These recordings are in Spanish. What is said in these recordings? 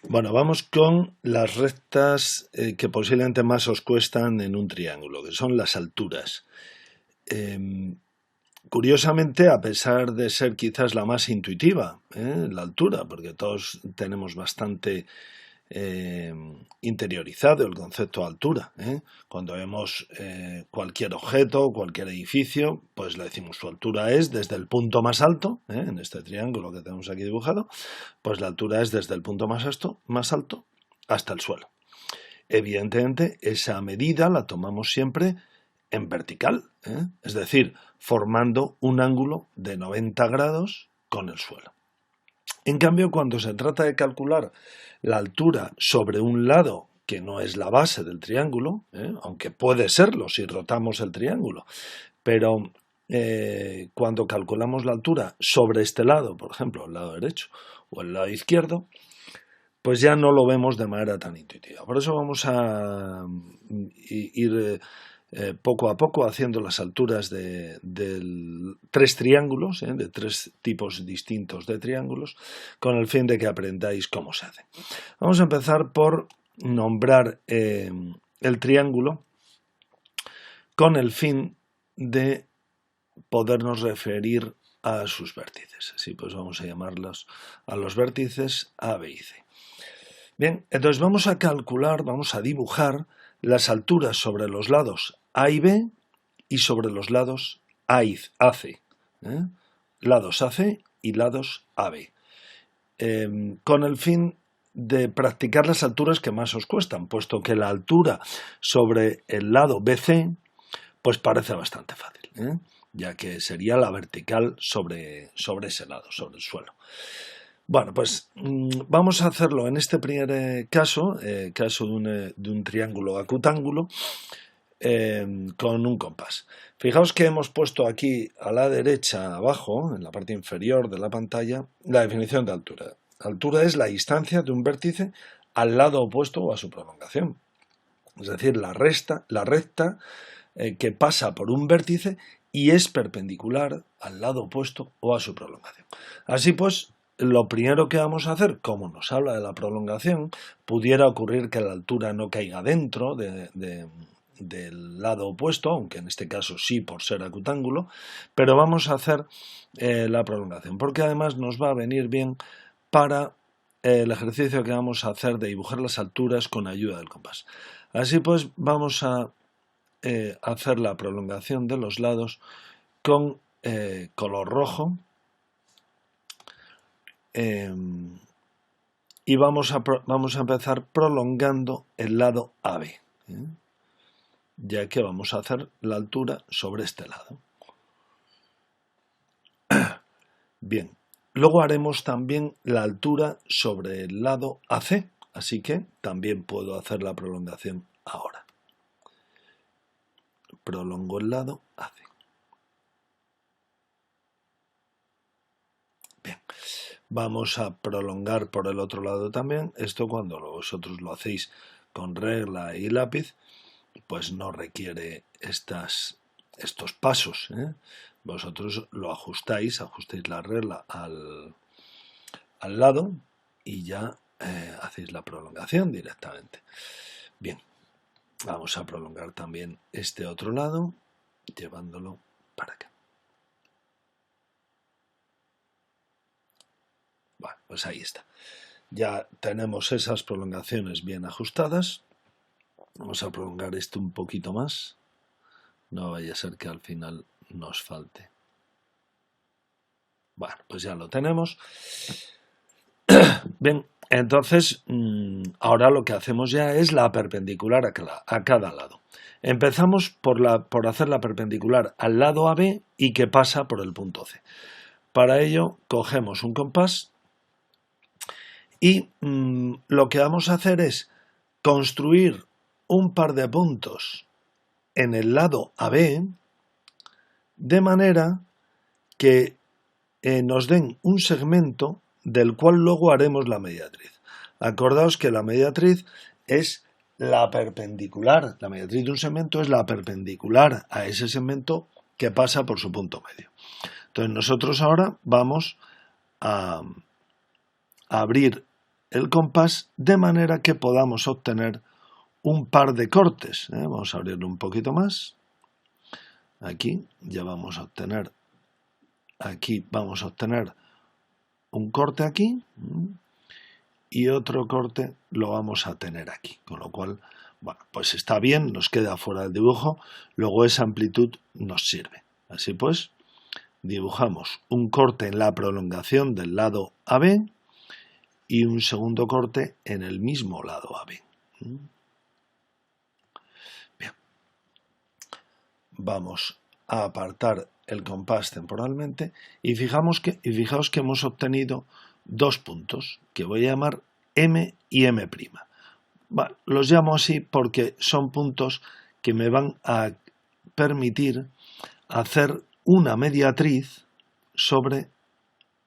Bueno, vamos con las rectas que posiblemente más os cuestan en un triángulo, que son las alturas. Em, Curiosamente, a pesar de ser quizás la más intuitiva, la altura, porque todos tenemos bastante eh, interiorizado el concepto de altura. Cuando vemos cualquier objeto, cualquier edificio, pues le decimos su altura es desde el punto más alto, en este triángulo que tenemos aquí dibujado, pues la altura es desde el punto más alto hasta el suelo. Evidentemente, esa medida la tomamos siempre en vertical, es decir, formando un ángulo de 90 grados con el suelo. En cambio, cuando se trata de calcular la altura sobre un lado que no es la base del triángulo, aunque puede serlo si rotamos el triángulo, pero cuando calculamos la altura sobre este lado, por ejemplo, el lado derecho o el lado izquierdo, pues ya no lo vemos de manera tan intuitiva. Por eso vamos a ir poco a poco haciendo las alturas de tres triángulos, de tres tipos distintos de triángulos, con el fin de que aprendáis cómo se hace. Vamos a empezar por nombrar el triángulo con el fin de podernos referir a sus vértices. Así pues vamos a llamarlos a los vértices A, B y C. Bien, entonces vamos a calcular, vamos a dibujar las alturas sobre los lados A y B y sobre los lados AC. Lados AC y lados AB. Con el fin de practicar las alturas que más os cuestan, puesto que la altura sobre el lado BC pues parece bastante fácil, ya que sería la vertical sobre ese lado, sobre el suelo. Bueno, pues vamos a hacerlo en este primer caso de un triángulo acutángulo, con un compás. Fijaos que hemos puesto aquí a la derecha abajo, en la parte inferior de la pantalla, la definición de altura. Altura es la distancia de un vértice al lado opuesto o a su prolongación. Es decir, la recta que pasa por un vértice y es perpendicular al lado opuesto o a su prolongación. Así pues, lo primero que vamos a hacer, como nos habla de la prolongación, pudiera ocurrir que la altura no caiga dentro del lado opuesto, aunque en este caso sí por ser acutángulo, pero vamos a hacer la prolongación, porque además nos va a venir bien para el ejercicio que vamos a hacer de dibujar las alturas con ayuda del compás. Así pues, vamos a hacer la prolongación de los lados con color rojo, y vamos a empezar prolongando el lado AB, ya que vamos a hacer la altura sobre este lado. Bien, luego haremos también la altura sobre el lado AC, así que también puedo hacer la prolongación ahora. Prolongo el lado AC. Bien, vamos a prolongar por el otro lado también. Esto cuando vosotros lo hacéis con regla y lápiz, pues no requiere estos pasos. Vosotros lo ajustáis la regla al lado y ya hacéis la prolongación directamente. Bien, vamos a prolongar también este otro lado, llevándolo para acá. Bueno, pues ahí está. Ya tenemos esas prolongaciones bien ajustadas. Vamos a prolongar esto un poquito más. No vaya a ser que al final nos falte. Bueno, pues ya lo tenemos. Bien, entonces ahora lo que hacemos ya es la perpendicular a cada lado. Empezamos por hacer la perpendicular al lado AB y que pasa por el punto C. Para ello cogemos un compás y lo que vamos a hacer es construir un par de puntos en el lado AB de manera que nos den un segmento del cual luego haremos la mediatriz. Acordaos que la mediatriz es la perpendicular, la mediatriz de un segmento es la perpendicular a ese segmento que pasa por su punto medio. Entonces nosotros ahora vamos a abrir el compás de manera que podamos obtener un par de cortes. Vamos a abrirlo un poquito más. Aquí ya vamos a obtener, un corte aquí y otro corte lo vamos a tener aquí, con lo cual, bueno, pues está bien, nos queda fuera del dibujo, luego esa amplitud nos sirve. Así pues, dibujamos un corte en la prolongación del lado AB y un segundo corte en el mismo lado AB. Bien. Vamos a apartar el compás temporalmente y fijaos que hemos obtenido dos puntos que voy a llamar M y M'. Bueno, los llamo así porque son puntos que me van a permitir hacer una mediatriz sobre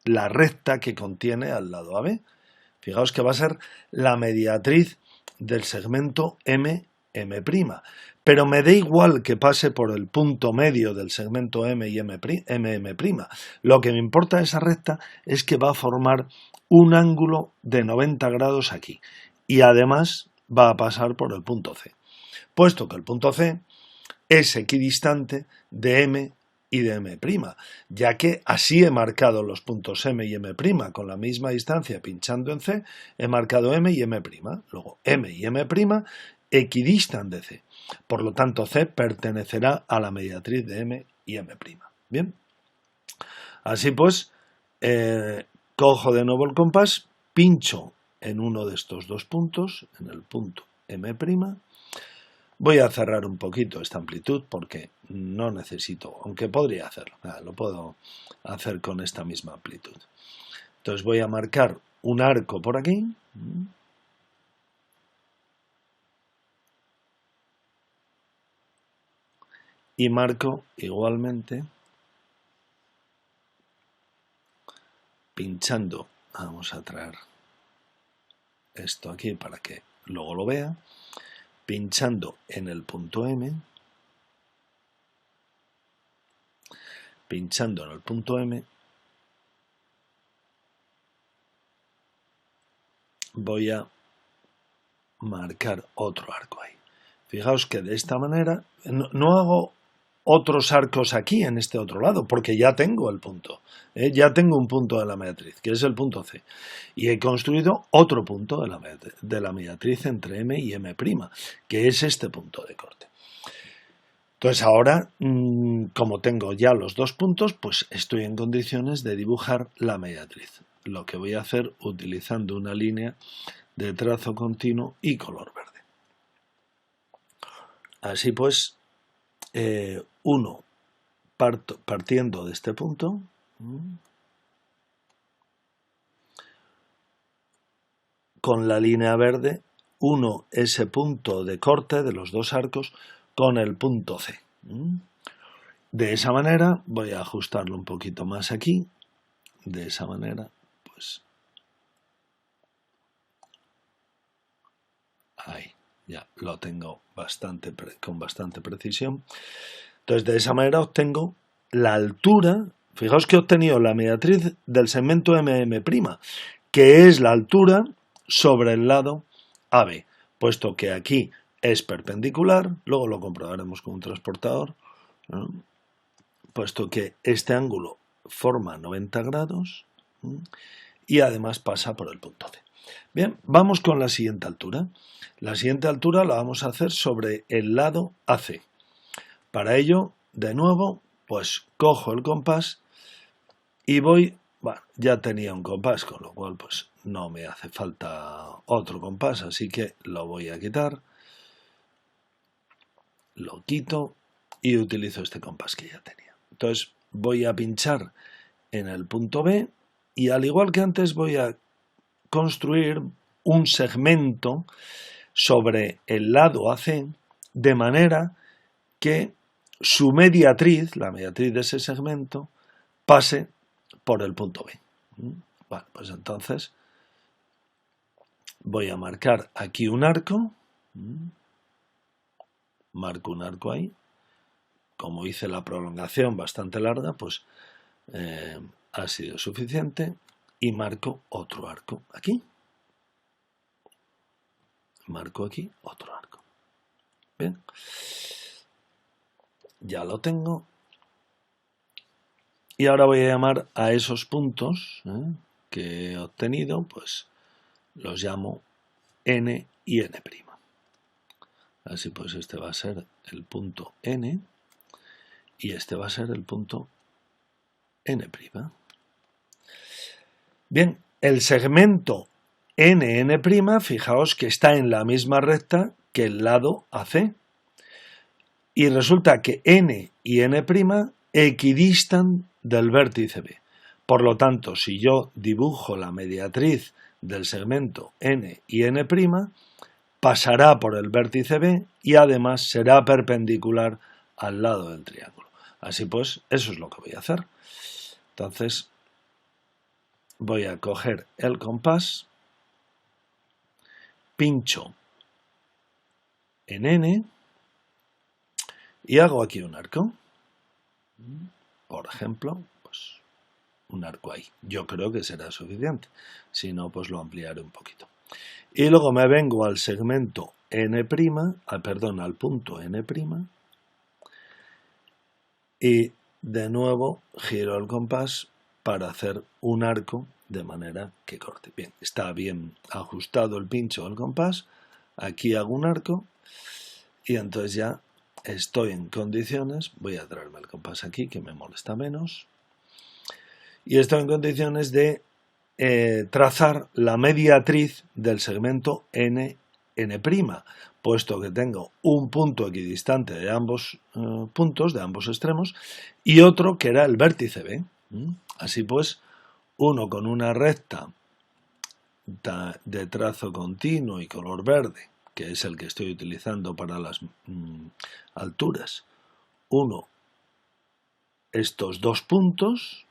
la recta que contiene al lado AB. Fijaos que va a ser la mediatriz del segmento M', pero me da igual que pase por el punto medio del segmento M y M'. Lo que me importa de esa recta es que va a formar un ángulo de 90 grados aquí y además va a pasar por el punto C, puesto que el punto C es equidistante de M y de M', ya que así he marcado los puntos M y M', con la misma distancia pinchando en C, he marcado M y M'. Luego M y M' equidistan de C, por lo tanto C pertenecerá a la mediatriz de M y M'. Bien, así pues, cojo de nuevo el compás, pincho en uno de estos dos puntos, en el punto M'. Voy a cerrar un poquito esta amplitud porque no necesito, aunque podría hacerlo, lo puedo hacer con esta misma amplitud. Entonces voy a marcar un arco por aquí. Y marco igualmente, pinchando, vamos a traer esto aquí para que luego lo vea, pinchando en el punto M, pinchando en el punto M, voy a marcar otro arco ahí. Fijaos que de esta manera no hago otros arcos aquí en este otro lado, porque ya tengo el punto, ya tengo un punto de la mediatriz, que es el punto C, y he construido otro punto de la mediatriz entre M y M', que es este punto de corte. Entonces ahora, como tengo ya los dos puntos, pues estoy en condiciones de dibujar la mediatriz, lo que voy a hacer utilizando una línea de trazo continuo y color verde. Así pues, partiendo de este punto, con la línea verde, uno ese punto de corte de los dos arcos con el punto C. De esa manera voy a ajustarlo un poquito más aquí, de esa manera, pues ahí. Ya lo tengo con bastante precisión. Entonces, de esa manera obtengo la altura. Fijaos que he obtenido la mediatriz del segmento M', que es la altura sobre el lado AB, puesto que aquí es perpendicular, luego lo comprobaremos con un transportador, ¿no? Puesto que este ángulo forma 90 grados y además pasa por el punto C. Bien, vamos con la siguiente altura. La siguiente altura la vamos a hacer sobre el lado AC. Para ello, de nuevo, pues cojo el compás y voy, bueno, ya tenía un compás, con lo cual pues no me hace falta otro compás, así que lo voy a quitar, lo quito y utilizo este compás que ya tenía. Entonces voy a pinchar en el punto B y al igual que antes voy a construir un segmento sobre el lado AC de manera que su mediatriz, la mediatriz de ese segmento, pase por el punto B. Bueno, pues entonces voy a marcar aquí un arco, marco un arco ahí, como hice la prolongación bastante larga, pues ha sido suficiente, y marco otro arco aquí. marco aquí otro arco. Bien, ya lo tengo. Y ahora voy a llamar a esos puntos que he obtenido, pues los llamo N y N'. Así pues este va a ser el punto N y este va a ser el punto N'. Bien, el segmento NN', fijaos que está en la misma recta que el lado AC. Y resulta que N y N' equidistan del vértice B. Por lo tanto, si yo dibujo la mediatriz del segmento N y N', pasará por el vértice B y además será perpendicular al lado del triángulo. Así pues, eso es lo que voy a hacer. Entonces, voy a coger el compás, pincho en N y hago aquí un arco. Por ejemplo, pues un arco ahí. Yo creo que será suficiente. Si no, pues lo ampliaré un poquito. Y luego me vengo al segmento N', al punto N', y de nuevo giro el compás para hacer un arco de manera que corte. Bien, está bien ajustado el pincho del compás. Aquí hago un arco y entonces ya estoy en condiciones. Voy a traerme el compás aquí que me molesta menos. Y estoy en condiciones de trazar la mediatriz del segmento N', puesto que tengo un punto equidistante de ambos puntos, de ambos extremos, y otro que era el vértice B. Así pues, uno con una recta de trazo continuo y color verde, que es el que estoy utilizando para las alturas. Uno, estos dos puntos,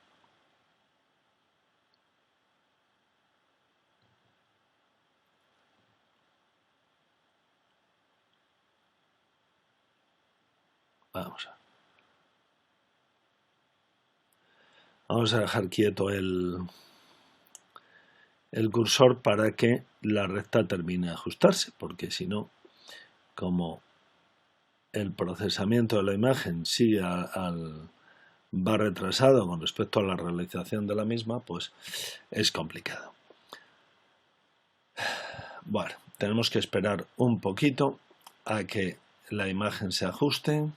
vamos a dejar quieto el cursor para que la recta termine de ajustarse, porque si no, como el procesamiento de la imagen sigue va retrasado con respecto a la realización de la misma, pues es complicado. Bueno, tenemos que esperar un poquito a que la imagen se ajuste.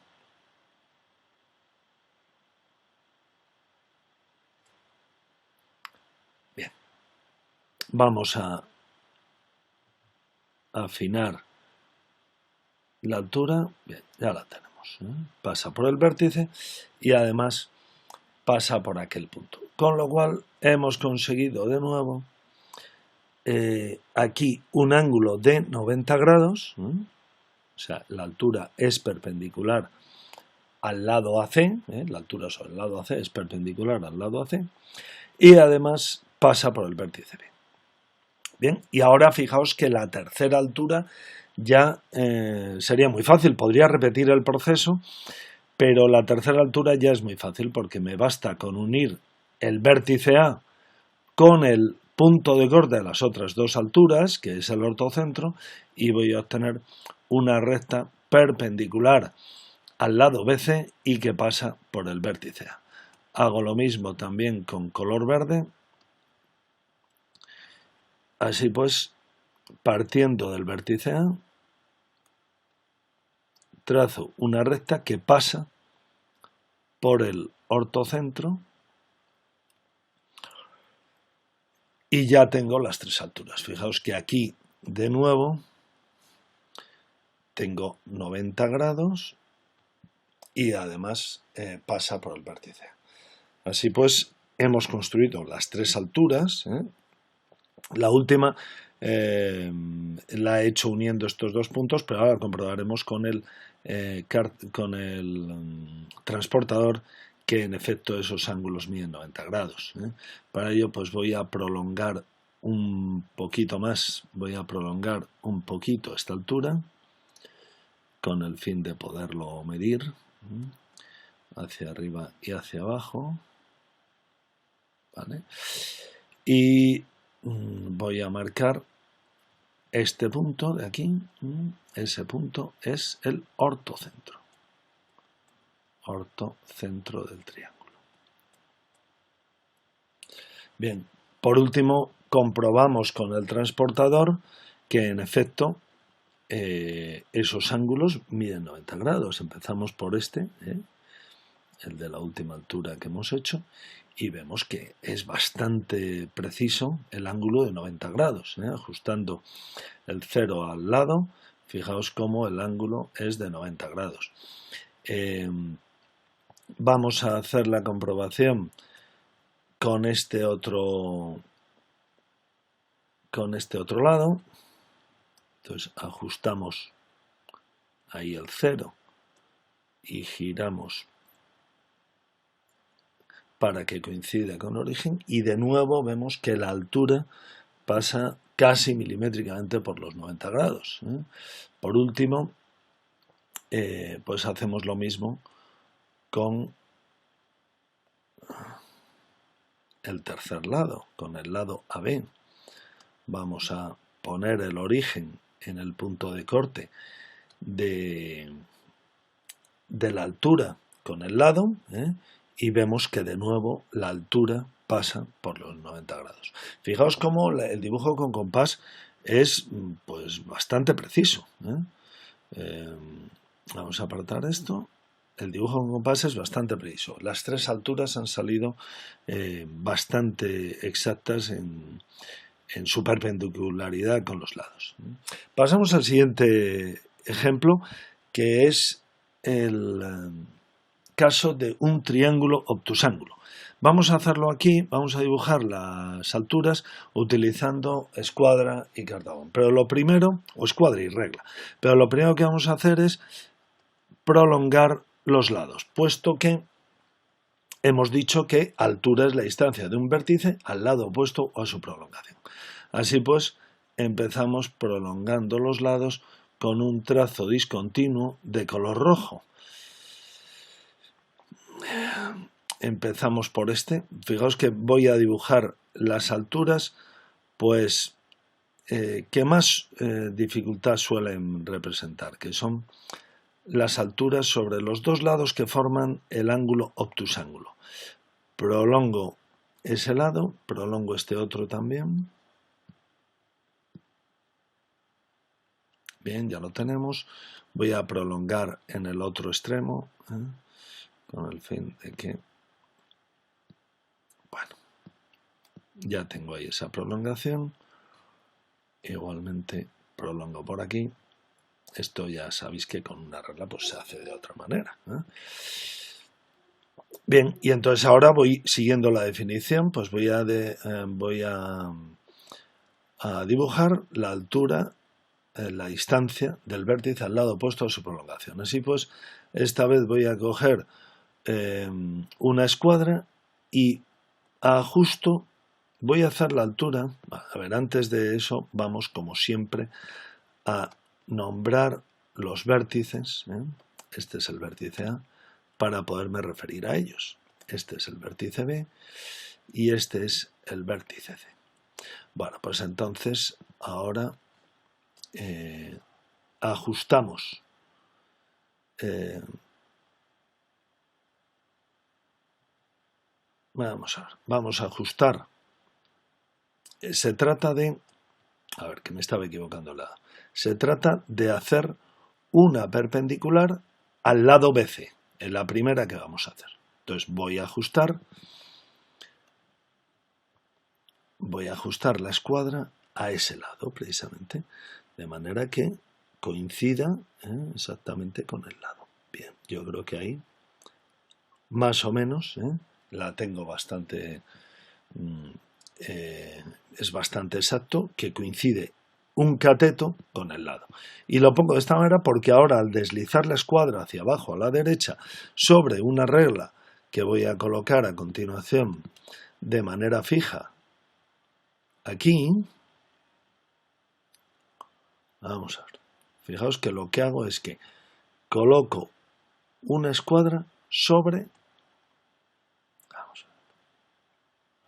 Bien, vamos a afinar la altura. Bien, ya la tenemos. Pasa por el vértice y además pasa por aquel punto. Con lo cual hemos conseguido de nuevo aquí un ángulo de 90 grados. O sea, la altura es perpendicular al lado AC, la altura sobre el lado AC es perpendicular al lado AC, y además pasa por el vértice B. Bien, y ahora fijaos que la tercera altura ya sería muy fácil, podría repetir el proceso, pero la tercera altura ya es muy fácil porque me basta con unir el vértice A con el punto de corte de las otras dos alturas, que es el ortocentro, y voy a obtener una recta perpendicular al lado BC y que pasa por el vértice A. Hago lo mismo también con color verde. Así pues, partiendo del vértice A, trazo una recta que pasa por el ortocentro y ya tengo las tres alturas. Fijaos que aquí, de nuevo, tengo 90 grados y además pasa por el vértice. Así pues, hemos construido las tres alturas. La última la he hecho uniendo estos dos puntos, pero ahora comprobaremos con el transportador que en efecto esos ángulos miden 90 grados. Para ello pues voy a prolongar un poquito más, voy a prolongar un poquito esta altura con el fin de poderlo medir hacia arriba y hacia abajo, ¿vale? Y voy a marcar este punto de aquí, ese punto es el ortocentro. Ortocentro del triángulo. Bien, por último, comprobamos con el transportador que en efecto esos ángulos miden 90 grados. Empezamos por este, el de la última altura que hemos hecho, y vemos que es bastante preciso el ángulo de 90 grados. Ajustando el 0 al lado, fijaos cómo el ángulo es de 90 grados. Vamos a hacer la comprobación con este otro lado. Entonces ajustamos ahí el 0 y giramos para que coincida con origen, y de nuevo vemos que la altura pasa casi milimétricamente por los 90 grados. Por último, pues hacemos lo mismo con el tercer lado, con el lado AB. Vamos a poner el origen en el punto de corte de la altura con el lado, y vemos que de nuevo la altura pasa por los 90 grados. Fijaos cómo el dibujo con compás es pues bastante preciso. Vamos a apartar esto. El dibujo con compás es bastante preciso. Las tres alturas han salido bastante exactas en su perpendicularidad con los lados. Pasamos al siguiente ejemplo, que es el caso de un triángulo obtusángulo. Vamos a hacerlo aquí, vamos a dibujar las alturas utilizando escuadra y cartabón. Pero lo primero, o escuadra y regla, pero lo primero que vamos a hacer es prolongar los lados, puesto que hemos dicho que altura es la distancia de un vértice al lado opuesto o a su prolongación. Así pues, empezamos prolongando los lados con un trazo discontinuo de color rojo. Empezamos por este. Fijaos que voy a dibujar las alturas, pues, que más dificultad suelen representar, que son las alturas sobre los dos lados que forman el ángulo obtusángulo. Prolongo ese lado, prolongo este otro también. Bien, ya lo tenemos. Voy a prolongar en el otro extremo, con el fin de que, bueno, ya tengo ahí esa prolongación. Igualmente prolongo por aquí. Esto ya sabéis que con una regla pues se hace de otra manera. Bien, y entonces ahora voy siguiendo la definición, pues voy a dibujar la altura, la distancia del vértice al lado opuesto a su prolongación. Así pues, esta vez voy a coger una escuadra y ajusto, voy a hacer la altura. A ver, antes de eso vamos como siempre a nombrar los vértices. Este es el vértice A, para poderme referir a ellos. Este es el vértice B y este es el vértice C. Bueno, pues entonces ahora ajustamos vamos a ajustar. Se trata de, a ver, que me estaba equivocando el lado. Se trata de hacer una perpendicular al lado BC, en la primera que vamos a hacer. Entonces voy a ajustar la escuadra a ese lado, precisamente, de manera que coincida exactamente con el lado. Bien, yo creo que ahí, más o menos, la tengo bastante, es bastante exacto, que coincide un cateto con el lado. Y lo pongo de esta manera porque ahora, al deslizar la escuadra hacia abajo a la derecha sobre una regla que voy a colocar a continuación de manera fija aquí, vamos a ver, fijaos que lo que hago es que coloco una escuadra sobre, vamos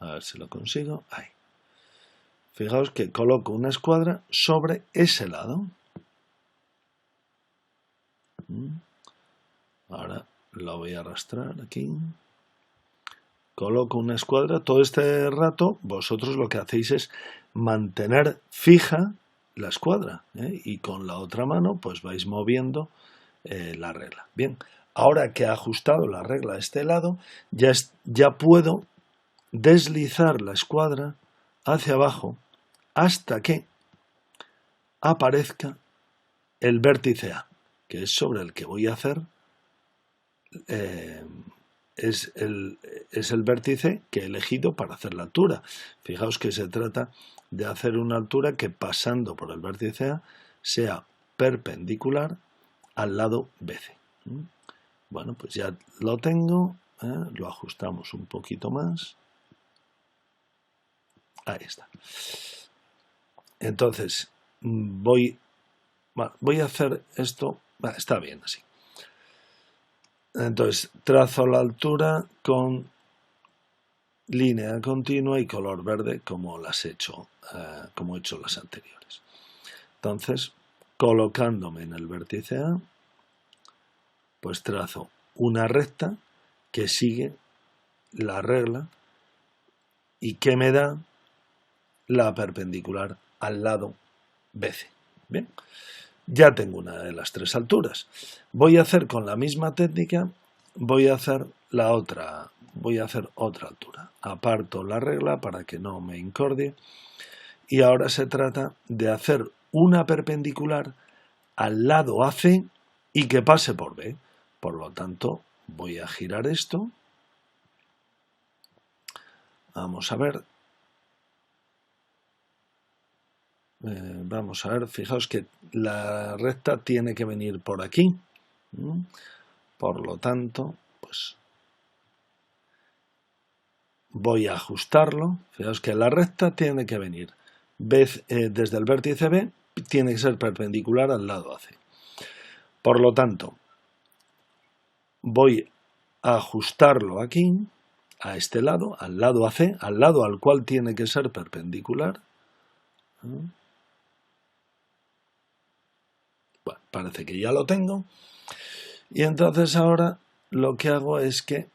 a ver si lo consigo, ahí, Fijaos que coloco una escuadra sobre ese lado. Ahora lo voy a arrastrar aquí. Coloco una escuadra. Todo este rato vosotros lo que hacéis es mantener fija la escuadra, y con la otra mano pues vais moviendo la regla. Bien, ahora que he ajustado la regla a este lado, ya puedo deslizar la escuadra hacia abajo hasta que aparezca el vértice A, que es sobre el que voy a hacer, es el vértice que he elegido para hacer la altura. Fijaos que se trata de hacer una altura que pasando por el vértice A sea perpendicular al lado BC. Bueno, pues ya lo tengo, lo ajustamos un poquito más. Ahí está. Entonces, voy a hacer esto. Está bien así. Entonces, trazo la altura con línea continua y color verde como he hecho las anteriores. Entonces, colocándome en el vértice A, pues trazo una recta que sigue la regla y que me da la perpendicular al lado BC. Bien, ya tengo una de las tres alturas. Voy a hacer con la misma técnica, voy a hacer otra altura. Aparto la regla para que no me incordie y ahora se trata de hacer una perpendicular al lado AC y que pase por B. Por lo tanto, voy a girar esto. Vamos a ver. Fijaos que la recta tiene que venir por aquí. Por lo tanto, pues voy a ajustarlo. Fijaos que la recta tiene que venir desde el vértice B, tiene que ser perpendicular al lado AC. Por lo tanto, voy a ajustarlo aquí, a este lado, al lado AC, al lado al cual tiene que ser perpendicular. Bueno, parece que ya lo tengo. Y entonces ahora lo que hago es que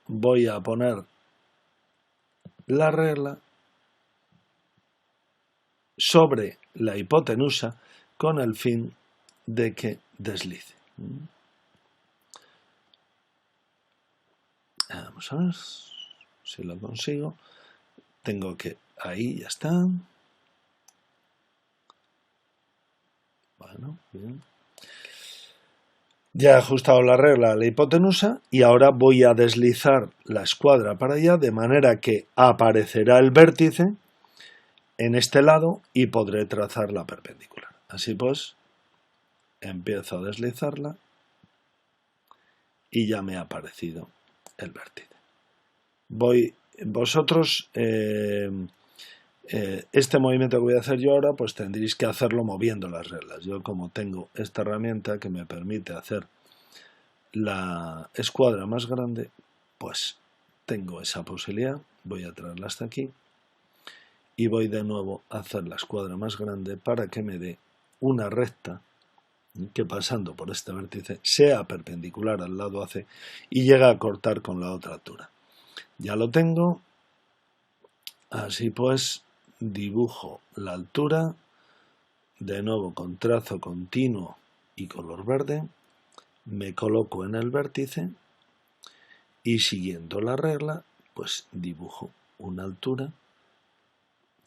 voy a poner la regla sobre la hipotenusa con el fin de que deslice. Vamos a ver si lo consigo. Tengo que... Ahí ya está. Bueno, bien. Ya he ajustado la regla a la hipotenusa y ahora voy a deslizar la escuadra para allá de manera que aparecerá el vértice en este lado y podré trazar la perpendicular. Así pues, empiezo a deslizarla y ya me ha aparecido el vértice. Vosotros, este movimiento que voy a hacer yo ahora, pues tendréis que hacerlo moviendo las reglas. Yo, como tengo esta herramienta que me permite hacer la escuadra más grande, pues tengo esa posibilidad. Voy a traerla hasta aquí y voy de nuevo a hacer la escuadra más grande para que me dé una recta que, pasando por este vértice, sea perpendicular al lado AC y llegue a cortar con la otra altura. Ya lo tengo. Así pues, dibujo la altura, de nuevo con trazo continuo y color verde, me coloco en el vértice y, siguiendo la regla, pues dibujo una altura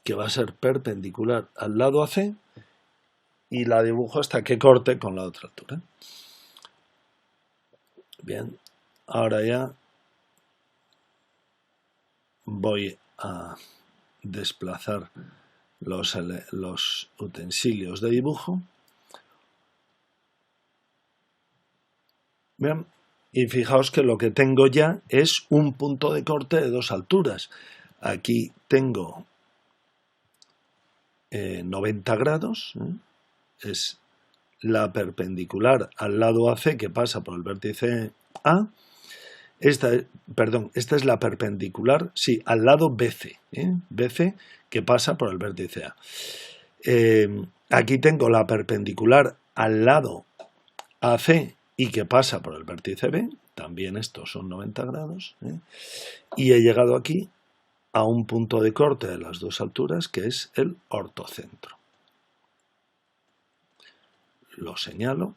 que va a ser perpendicular al lado AC y la dibujo hasta que corte con la otra altura. Bien, ahora ya voy a desplazar los utensilios de dibujo. Bien, y fijaos que lo que tengo ya es un punto de corte de dos alturas. Aquí tengo 90 grados, es la perpendicular al lado AC que pasa por el vértice A. Perdón, esta es la perpendicular, sí, al lado BC, BC que pasa por el vértice A. Aquí tengo la perpendicular al lado AC y que pasa por el vértice B, también estos son 90 grados, y he llegado aquí a un punto de corte de las dos alturas que es el ortocentro. Lo señalo.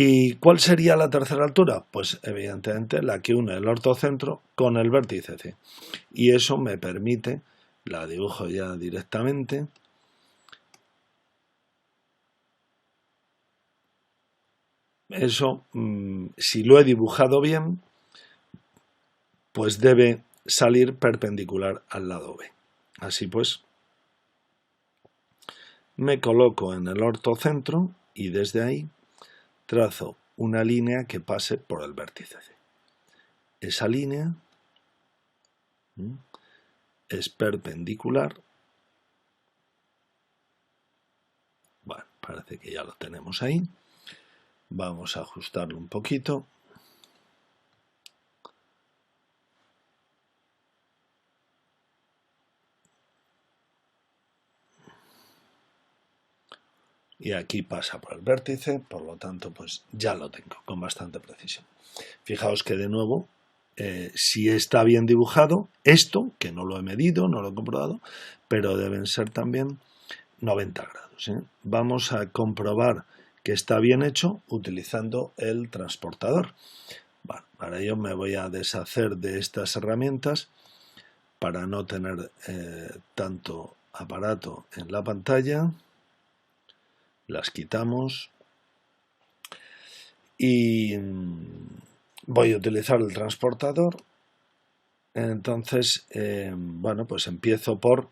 ¿Y cuál sería la tercera altura? Pues evidentemente la que une el ortocentro con el vértice C. Y eso me permite, la dibujo ya directamente, eso, si lo he dibujado bien, pues debe salir perpendicular al lado B. Así pues, me coloco en el ortocentro y desde ahí trazo una línea que pase por el vértice C. Esa línea es perpendicular. Bueno, parece que ya lo tenemos ahí. Vamos a ajustarlo un poquito. Y aquí pasa por el vértice, por lo tanto, pues ya lo tengo con bastante precisión. Fijaos que de nuevo, si está bien dibujado, esto, que no lo he medido, no lo he comprobado, pero deben ser también 90 grados. Vamos a comprobar que está bien hecho utilizando el transportador. Bueno, para ello me voy a deshacer de estas herramientas para no tener tanto aparato en la pantalla. Las quitamos y voy a utilizar el transportador. Entonces, bueno, pues empiezo por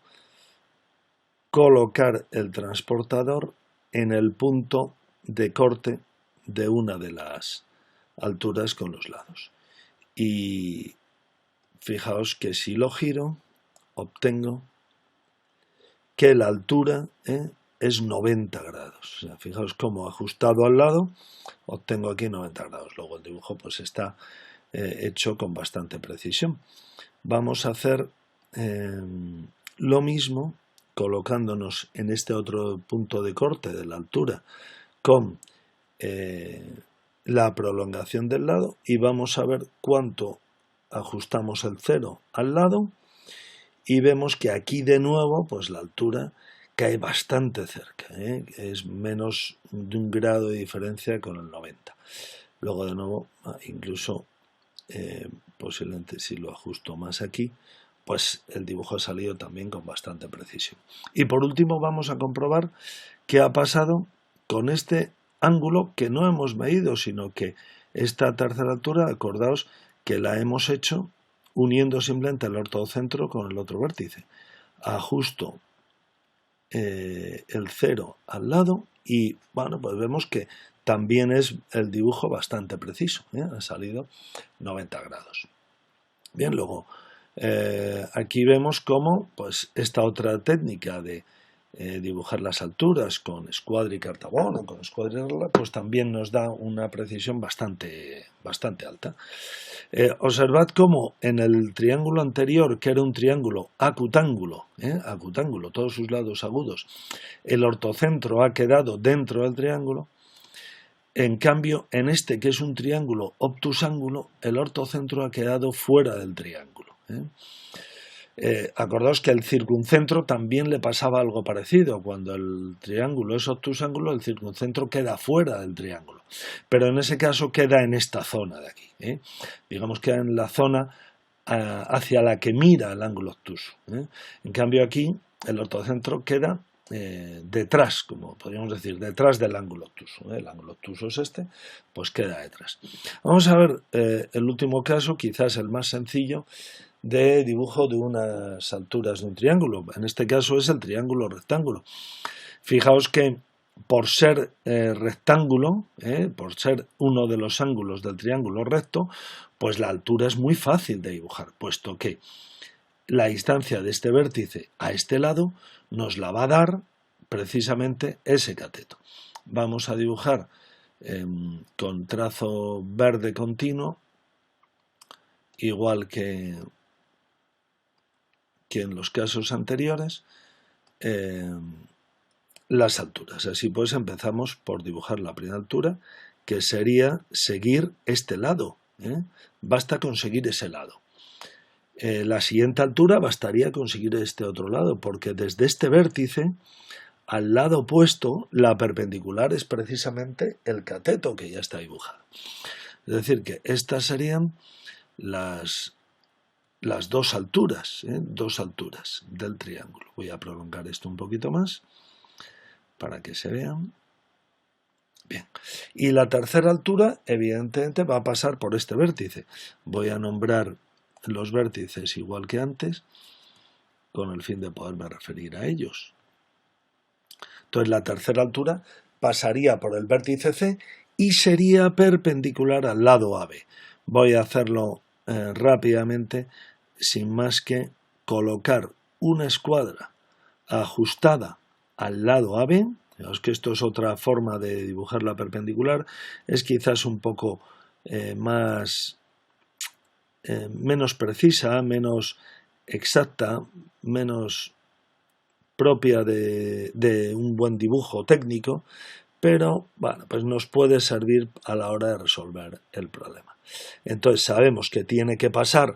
colocar el transportador en el punto de corte de una de las alturas con los lados. Y fijaos que si lo giro, obtengo que la altura es 90 grados. O sea, fijaos cómo ajustado al lado obtengo aquí 90 grados. Luego el dibujo pues está hecho con bastante precisión. Vamos a hacer lo mismo colocándonos en este otro punto de corte de la altura con la prolongación del lado y vamos a ver cuánto ajustamos el cero al lado y vemos que aquí de nuevo pues la altura cae bastante cerca, es menos de 1 grado de diferencia con el 90. Luego de nuevo, incluso posiblemente si lo ajusto más aquí, pues el dibujo ha salido también con bastante precisión. Y por último vamos a comprobar qué ha pasado con este ángulo que no hemos medido, sino que esta tercera altura, acordaos que la hemos hecho uniendo simplemente el ortocentro con el otro vértice. Ajusto el cero al lado y bueno, pues vemos que también es el dibujo bastante preciso, ha salido 90 grados. Bien, luego aquí vemos cómo pues esta otra técnica de dibujar las alturas con escuadra y cartabón o con escuadra y regla, pues también nos da una precisión bastante alta. Observad cómo en el triángulo anterior, que era un triángulo acutángulo, todos sus lados agudos, el ortocentro ha quedado dentro del triángulo. En cambio, en este, que es un triángulo obtusángulo, el ortocentro ha quedado fuera del triángulo. Acordaos que al circuncentro también le pasaba algo parecido. Cuando el triángulo es obtusángulo, el circuncentro queda fuera del triángulo. Pero en ese caso queda en esta zona de aquí. Digamos que en la zona hacia la que mira el ángulo obtuso. En cambio aquí el ortocentro queda detrás, como podríamos decir, detrás del ángulo obtuso. El ángulo obtuso es este, pues queda detrás. Vamos a ver el último caso, quizás el más sencillo, de dibujo de unas alturas de un triángulo. En este caso es el triángulo rectángulo. Fijaos que por ser rectángulo, por ser uno de los ángulos del triángulo recto, pues la altura es muy fácil de dibujar, puesto que la distancia de este vértice a este lado nos la va a dar precisamente ese cateto. Vamos a dibujar con trazo verde continuo igual que en los casos anteriores, las alturas. Así pues empezamos por dibujar la primera altura, que sería seguir este lado. Basta conseguir ese lado. La siguiente altura bastaría conseguir este otro lado, porque desde este vértice al lado opuesto la perpendicular es precisamente el cateto que ya está dibujado. Es decir, que estas serían las dos alturas del triángulo. Voy a prolongar esto un poquito más para que se vean. Bien. Y la tercera altura, evidentemente, va a pasar por este vértice. Voy a nombrar los vértices igual que antes, con el fin de poderme referir a ellos. Entonces, la tercera altura pasaría por el vértice C y sería perpendicular al lado AB. Voy a hacerlo rápidamente, sin más que colocar una escuadra ajustada al lado AB. Veamos que esto es otra forma de dibujar la perpendicular, es quizás un poco menos precisa, menos exacta, menos propia de un buen dibujo técnico, pero bueno, pues nos puede servir a la hora de resolver el problema. Entonces sabemos que tiene que pasar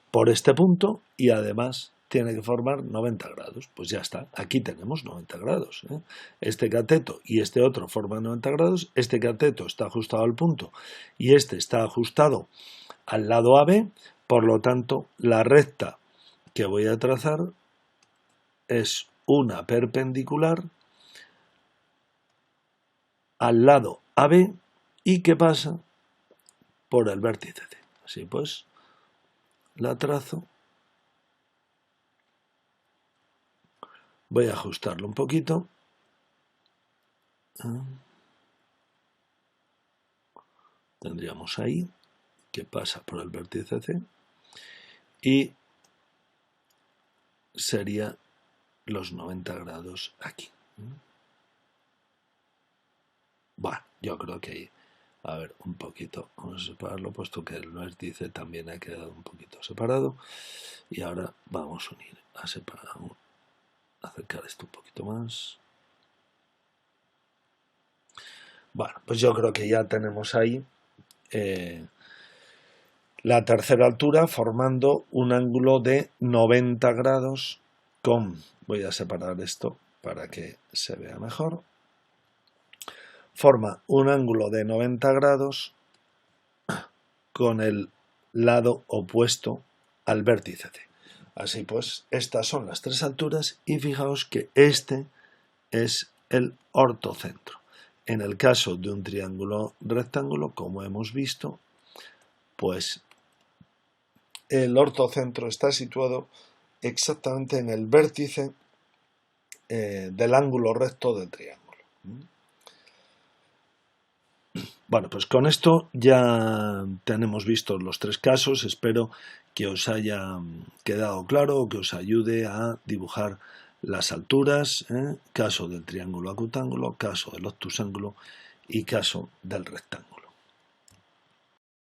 por este punto y además tiene que formar 90 grados. Pues ya está, aquí tenemos 90 grados. Este cateto y este otro forman 90 grados, este cateto está ajustado al punto y este está ajustado al lado AB, por lo tanto la recta que voy a trazar es una perpendicular al lado AB y que pasa por el vértice C. Así pues, la trazo. Voy a ajustarlo un poquito. Tendríamos ahí que pasa por el vértice C y sería los 90 grados aquí. Bueno, yo creo que ahí, a ver, un poquito, vamos a separarlo, puesto que el vértice también ha quedado un poquito separado. Y ahora vamos a unir, a separar, acercar esto un poquito más. Bueno, pues yo creo que ya tenemos ahí la tercera altura formando un ángulo de 90 grados con, voy a separar esto para que se vea mejor, forma un ángulo de 90 grados con el lado opuesto al vértice C. Así pues, estas son las tres alturas y fijaos que este es el ortocentro. En el caso de un triángulo rectángulo, como hemos visto, pues el ortocentro está situado exactamente en el vértice del ángulo recto del triángulo. Bueno, pues con esto ya tenemos vistos los tres casos. Espero que os haya quedado claro o que os ayude a dibujar las alturas, caso del triángulo acutángulo, caso del obtusángulo y caso del rectángulo.